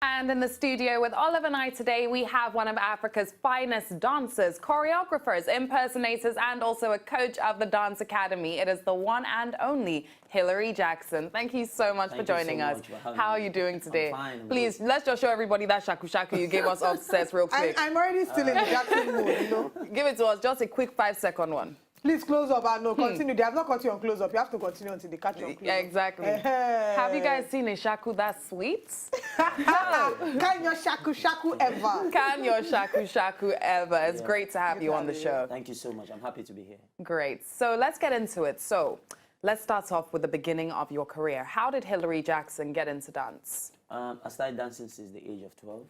And in the studio with Olive and I today, we have one of Africa's finest dancers, choreographers, impersonators, and also a coach of the Dance Academy. It is the one and only Hilary Jackson. Thank you so much for joining us. How are you doing today? I'm fine. Please, let's just show everybody that shaku shaku you gave us upstairs real quick. I'm already still in the Jackson mood, you know. Give it to us, just a quick 5-second one. Please close up and no, continue. They have not caught you on close up. You have to continue until they catch you on close up. Yeah, exactly. Have you guys seen a shaku that sweet? Can your shaku ever? Can your shaku ever? It's great to have you on the show. Thank you so much. I'm happy to be here. Great. So let's get into it. So let's start off with the beginning of your career. How did Hilary Jackson get into dance? I started dancing since the age of 12,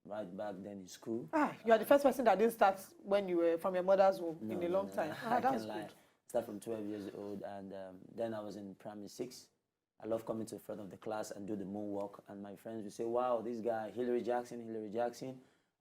right back then in school. You are the first person that didn't start when you were from your mother's womb in a long time. That's good. I started from 12 years old, and then I was in primary 6. I love coming to the front of the class and do the moonwalk, and my friends would say, wow, this guy, Hilary Jackson.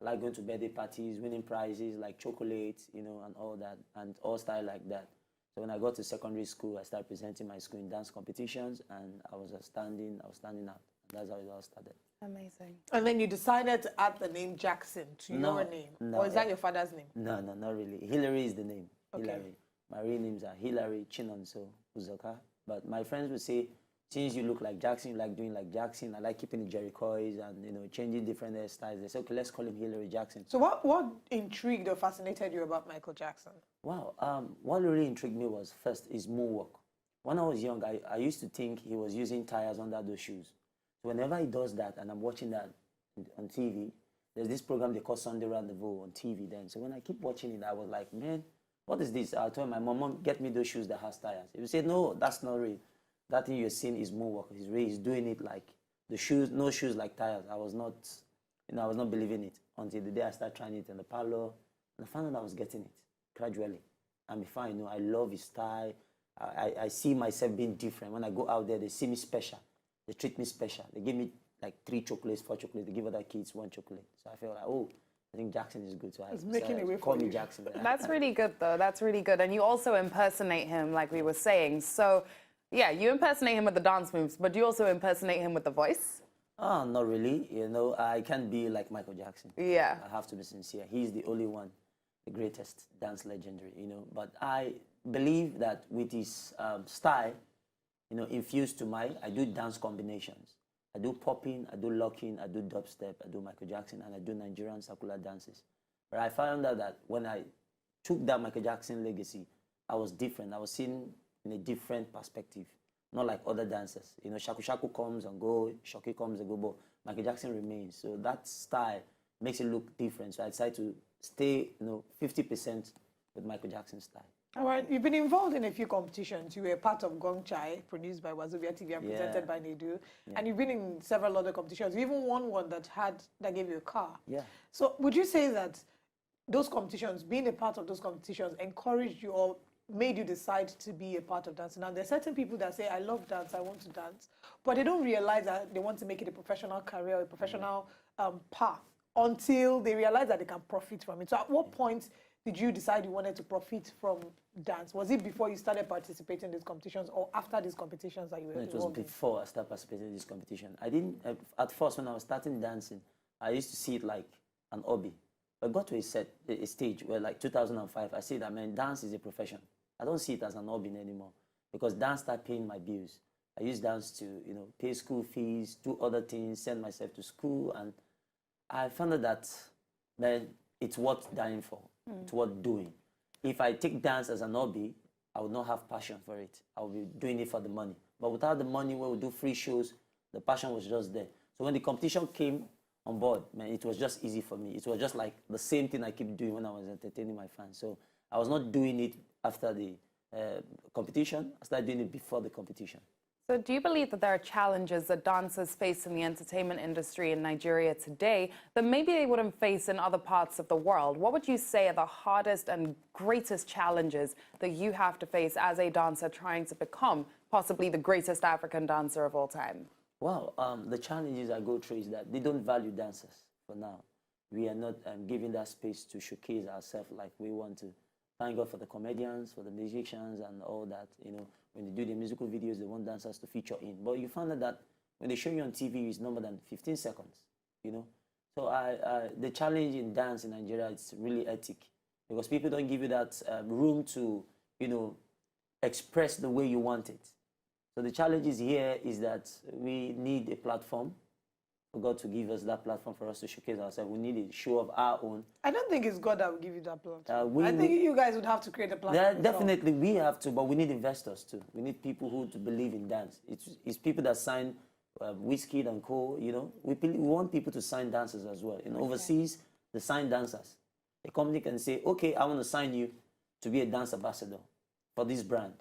I like going to birthday parties, winning prizes like chocolates, you know, and all that, and all style like that. So when I got to secondary school, I started presenting my school in dance competitions, and I was standing out. That's how it all started. Amazing. And then you decided to add the name Jackson to your name? Or is that your father's name? No, not really. Hilary is the name. Okay. Hilary. My real names are Hilary Chinonso Uzoka. But my friends would say, since you look like Jackson, you like doing like Jackson, I like keeping the Jerichois and, you know, changing different hairstyles. They said, okay, let's call him Hilary Jackson. So what intrigued or fascinated you about Michael Jackson? Wow. What really intrigued me was, first, his moonwalk. When I was young, I used to think he was using tires under those shoes. So whenever he does that, and I'm watching that on TV, there's this program they call Sunday Rendezvous on TV then. So when I keep watching it, I was like, man, what is this? I told my mom, get me those shoes that has tires. He would say, no, that's not real. That thing you're seeing is moonwalk. He's doing it like the shoes, no shoes like tires. I was not believing it until the day I started trying it in the parlor, and I found out I was getting it gradually. And before I know, I love his style. I see myself being different. When I go out there, they see me special. They treat me special. They give me like 3 chocolates, 4 chocolates. They give other kids 1 chocolate. So I feel like, oh, I think Jackson is good. So it's making a way call for me you. Jackson. That's really good, though. That's really good. And you also impersonate him, like we were saying. So, yeah, you impersonate him with the dance moves, but do you also impersonate him with the voice? Oh, not really. You know, I can't be like Michael Jackson. Yeah. I have to be sincere. He's the only one, the greatest dance legendary, you know. But I believe that with his style, you know, infused to I do dance combinations. I do popping, I do locking, I do dubstep, I do Michael Jackson, and I do Nigerian circular dances. But I found out that when I took that Michael Jackson legacy, I was different. I was seen in a different perspective, not like other dancers. You know, shaku shaku comes and go, shoki comes and go, but Michael Jackson remains. So that style makes it look different. So I decided to stay, you know, 50% with Michael Jackson's style. All right, you've been involved in a few competitions. You were part of Gong Chai, produced by Wazobia TV and presented by Nedu. Yeah. And you've been in several other competitions. You even won one that gave you a car. Yeah. So would you say that those competitions, being a part of those competitions, encouraged you or made you decide to be a part of dance? Now, there are certain people that say, I love dance, I want to dance, but they don't realize that they want to make it a professional career, a professional path, until they realize that they can profit from it. So at what point did you decide you wanted to profit from dance? Was it before you started participating in these competitions or after these competitions that you were involved in? It was before I started participating in this competition. I didn't, at first when I was starting dancing, I used to see it like an hobby. I got to a stage where like 2005, I said that, man, dance is a profession. I don't see it as an hobby anymore because dance started paying my bills. I used dance to, you know, pay school fees, do other things, send myself to school, and I found out that, man, it's worth dying for. It's worth doing. If I take dance as an hobby, I would not have passion for it. I would be doing it for the money. But without the money, when we do free shows, the passion was just there. So when the competition came on board, man, it was just easy for me. It was just like the same thing I keep doing when I was entertaining my fans. So I was not doing it after the competition. I started doing it before the competition. So do you believe that there are challenges that dancers face in the entertainment industry in Nigeria today that maybe they wouldn't face in other parts of the world? What would you say are the hardest and greatest challenges that you have to face as a dancer trying to become possibly the greatest African dancer of all time? Well, the challenges I go through is that they don't value dancers for now. We are not giving that space to showcase ourselves like we want to. Thank God for the comedians, for the musicians and all that, you know. When they do the musical videos, they want dancers to feature in. But you find out that when they show you on TV, it's no more than 15 seconds. you know. So the challenge in dance in Nigeria is really ethic, because people don't give you that room to, you know, express the way you want it. So the challenge is here is that we need a platform for God to give us that platform for us to showcase ourselves. We need a show of our own. I don't think it's God that will give you that platform. I think you guys would have to create a platform. Yeah, definitely, we have to, but we need investors too. We need people who to believe in dance. It's people that sign Wizkid and Co. You know, we want people to sign dancers as well. In overseas, they sign dancers. A company can say, okay, I want to sign you to be a dance ambassador for this brand.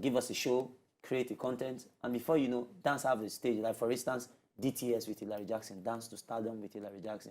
Give us a show, create a content, and before you know, dance have a stage. Like for instance, DTS with Hilary Jackson, Dance to Stardom with Hilary Jackson,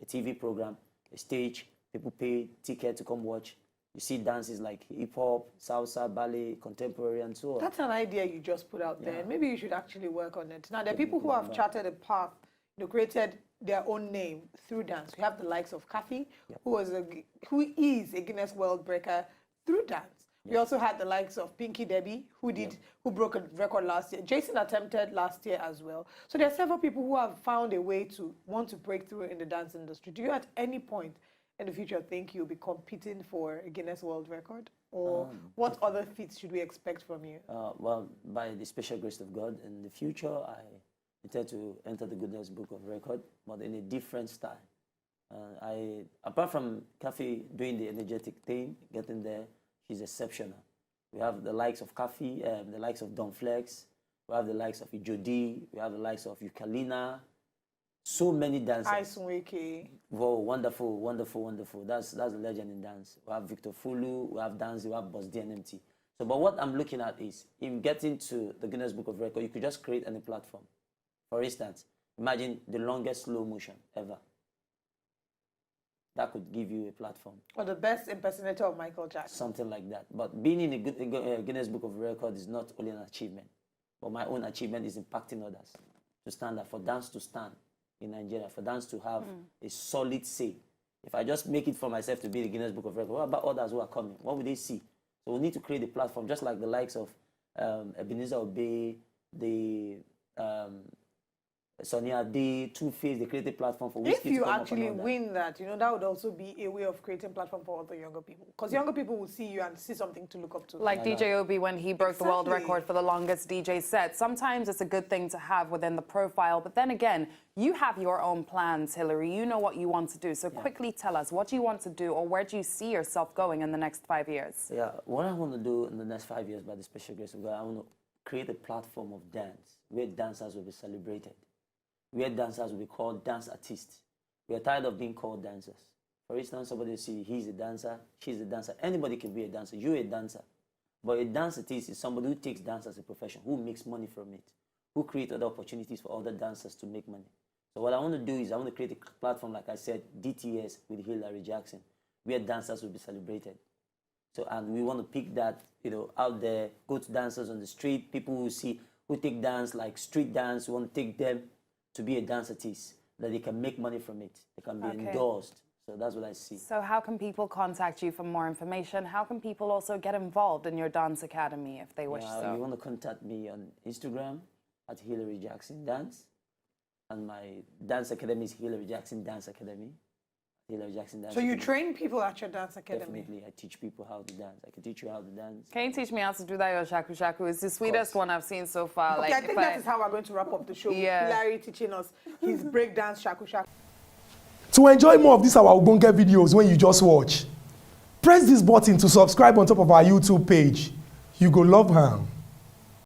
a TV program, a stage, people pay ticket to come watch. You see dances like hip hop, salsa, ballet, contemporary, and so on. That's an idea you just put out there. Maybe you should actually work on it. Now, there are people who have charted a path, you know, created their own name through dance. We have the likes of Kathy, who is a Guinness World Breaker through dance. We also had the likes of Pinky Debbie, who broke a record last year. Jason attempted last year as well. So there are several people who have found a way to want to break through in the dance industry. Do you at any point in the future think you'll be competing for a Guinness World Record? Or what other feats should we expect from you? Well, by the special grace of God, in the future, I intend to enter the Guinness Book of Record, but in a different style. Apart from Kathy doing the energetic thing, getting there, she's exceptional. We have the likes of Kathy, the likes of Don Flex, we have the likes of Ijodi, we have the likes of Eukalina, so many dancers. Ice. Wow, wonderful, wonderful, wonderful. That's a legend in dance. We have Victor Fulu, we have Danzi, we have Boss DNMT. So, but what I'm looking at is, in getting to the Guinness Book of Record, you could just create any platform. For instance, imagine the longest slow motion ever. That could give you a platform. Or the best impersonator of Michael Jackson. Something like that. But being in a Guinness Book of Records is not only an achievement, but my own achievement is impacting others to stand up, for dance to stand in Nigeria, for dance to have a solid say. If I just make it for myself to be the Guinness Book of Records, what about others who are coming? What will they see? So we need to create a platform, just like the likes of Ebenezer Obey, the Sonia Day, Two-Face, they created a platform for If you actually win that, you know, that would also be a way of creating a platform for other younger people. Because younger people will see you and see something to look up to. Like DJ Obi when he broke the world record for the longest DJ set. Sometimes it's a good thing to have within the profile, but then again, you have your own plans, Hilary. You know what you want to do. So quickly tell us, what do you want to do, or where do you see yourself going in the next 5 years? Yeah, what I want to do in the next 5 years, by the special grace of God, I want to create a platform of dance where dancers will be celebrated, where dancers will be called dance artists. We are tired of being called dancers. For instance, somebody will see he's a dancer, she's a dancer. Anybody can be a dancer. You're a dancer. But a dance artist is somebody who takes dance as a profession, who makes money from it, who creates other opportunities for other dancers to make money. So what I want to do is I want to create a platform, like I said, DTS with Hilary Jackson, where dancers will be celebrated. So, and we want to pick that, you know, out there, go to dancers on the street, people who see, who take dance like street dance, we want to take them to be a dance artist, that they can make money from it. They can be endorsed. So that's what I see. So how can people contact you for more information? How can people also get involved in your dance academy if they wish so? You want to contact me on Instagram at Hilary Jackson Dance. And my dance academy is Hilary Jackson Dance Academy. Hilary Jackson Dance. So you train people at your dance academy? Definitely. I teach people how to dance. I can teach you how to dance. Can you teach me how to do that, your shaku shaku? It's the sweetest one I've seen so far. Okay, like, I think that is how we're going to wrap up the show. Yeah. With Hilary teaching us his breakdance shaku shaku. To enjoy more of these our Ogbonge videos when you just watch, press this button to subscribe on top of our YouTube page. You go love am.